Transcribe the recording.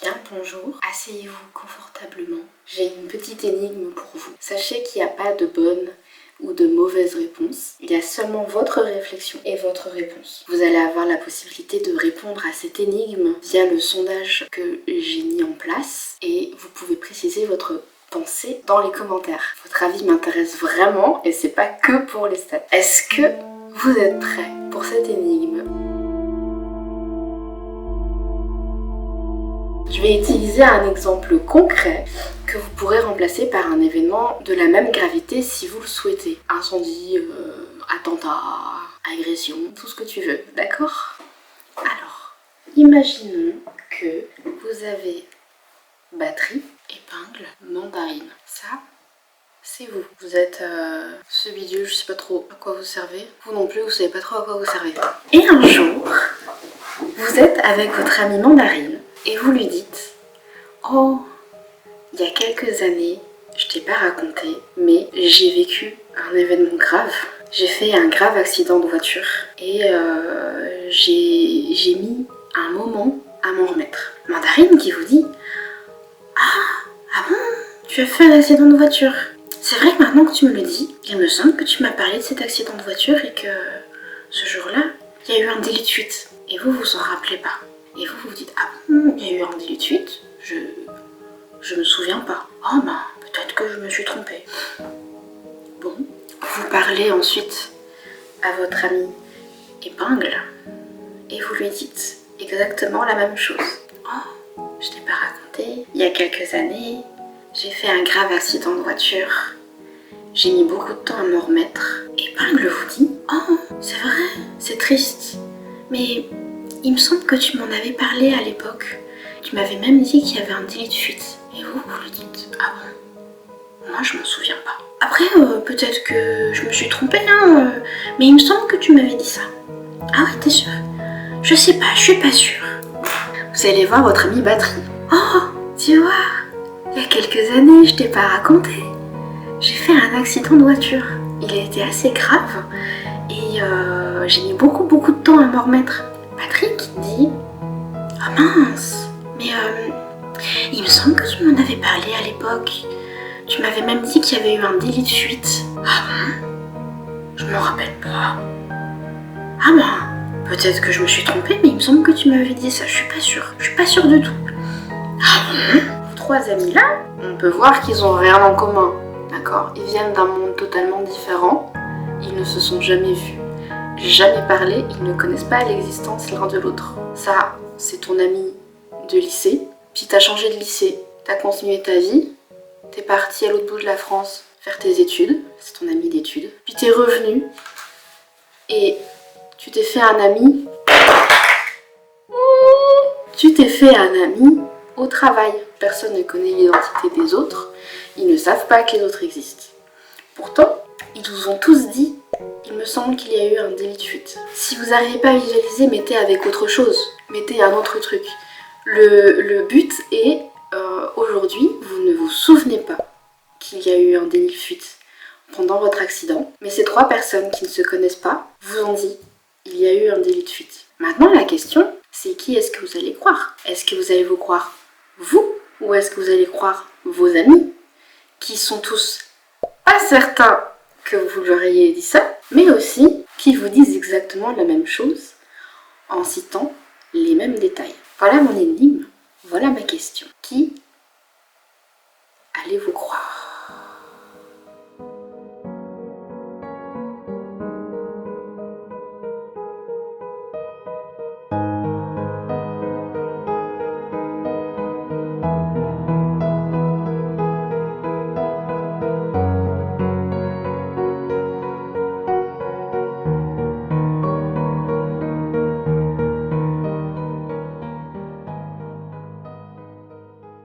Bien, bonjour, asseyez-vous confortablement. J'ai une petite énigme pour vous. Sachez qu'il n'y a pas de bonne ou de mauvaise réponse. Il y a seulement votre réflexion et votre réponse. Vous allez avoir la possibilité de répondre à cette énigme via le sondage que j'ai mis en place et vous pouvez préciser votre pensée dans les commentaires. Votre avis m'intéresse vraiment et c'est pas que pour les stats. Est-ce que vous êtes prêts pour cette énigme ? Je vais utiliser un exemple concret que vous pourrez remplacer par un événement de la même gravité si vous le souhaitez. Incendie, attentat, agression, tout ce que tu veux, d'accord ? Alors, imaginons que vous avez batterie, épingle, mandarine. Ça, c'est vous. Vous êtes ce bidule, je sais pas trop à quoi vous servez. Vous non plus, vous savez pas trop à quoi vous servez. Et un jour, vous êtes avec votre amie mandarine et vous lui dites « Oh, il y a quelques années, je t'ai pas raconté, mais j'ai vécu un événement grave. J'ai fait un grave accident de voiture et j'ai mis un moment à m'en remettre. » Mandarine qui vous dit « Ah bon, tu as fait un accident de voiture. C'est vrai que maintenant que tu me le dis, il me semble que tu m'as parlé de cet accident de voiture et que ce jour-là, il y a eu un délit de fuite. Et vous vous en rappelez pas. Et vous vous dites « Ah bon, il y a eu un délit de fuite ? Je me souviens pas. Oh ben, peut-être que je me suis trompée. » Bon, vous parlez ensuite à votre amie épingle et vous lui dites exactement la même chose. Oh, je t'ai pas raconté. Il y a quelques années, j'ai fait un grave accident de voiture. J'ai mis beaucoup de temps à m'en remettre. Épingle vous dit « Oh, c'est vrai, c'est triste. Mais il me semble que tu m'en avais parlé à l'époque. Tu m'avais même dit qu'il y avait un délit de fuite. » Et vous lui dites « Ah bon, moi je m'en souviens pas. Après, peut-être que je me suis trompée, hein, mais il me semble que tu m'avais dit ça. » Ah ouais, t'es sûre ? Je sais pas, je suis pas sûre. Vous allez voir votre amie batterie. Oh, tu vois, il y a quelques années, je t'ai pas raconté. J'ai fait un accident de voiture. Il a été assez grave et j'ai mis beaucoup de temps à m'en remettre. Patrick dit « Ah mince, mais il me semble que tu m'en avais parlé à l'époque. Tu m'avais même dit qu'il y avait eu un délit de fuite. » Ah bon ? Je m'en rappelle pas. Ah ben, peut-être que je me suis trompée, mais il me semble que tu m'avais dit ça, je suis pas sûre. Je suis pas sûre du tout. Ah bon ? Vos trois amis là, on peut voir qu'ils ont rien en commun. D'accord ? Ils viennent d'un monde totalement différent. Ils ne se sont jamais vus, jamais parlé. Ils ne connaissent pas l'existence l'un de l'autre. Ça, c'est ton ami de lycée. Puis t'as changé de lycée. T'as continué ta vie. T'es parti à l'autre bout de la France faire tes études. C'est ton ami d'études. Puis t'es revenu. Et tu t'es fait un ami. Tu t'es fait un ami au travail. Personne ne connaît l'identité des autres. Ils ne savent pas que les autres existent. Pourtant, ils vous ont tous dit « Il me semble qu'il y a eu un délit de fuite. » Si vous n'arrivez pas à visualiser, mettez avec autre chose. Mettez un autre truc. Le but est, aujourd'hui, vous ne vous souvenez pas qu'il y a eu un délit de fuite pendant votre accident. Mais ces trois personnes qui ne se connaissent pas vous ont dit « Il y a eu un délit de fuite. » Maintenant, la question, c'est qui est-ce que vous allez croire ? Est-ce que vous allez vous croire vous ? Ou est-ce que vous allez croire vos amis qui sont tous pas certains que vous leur ayez dit ça, mais aussi qui vous disent exactement la même chose en citant les mêmes détails. Voilà mon énigme, voilà ma question. Qui allez-vous croire ?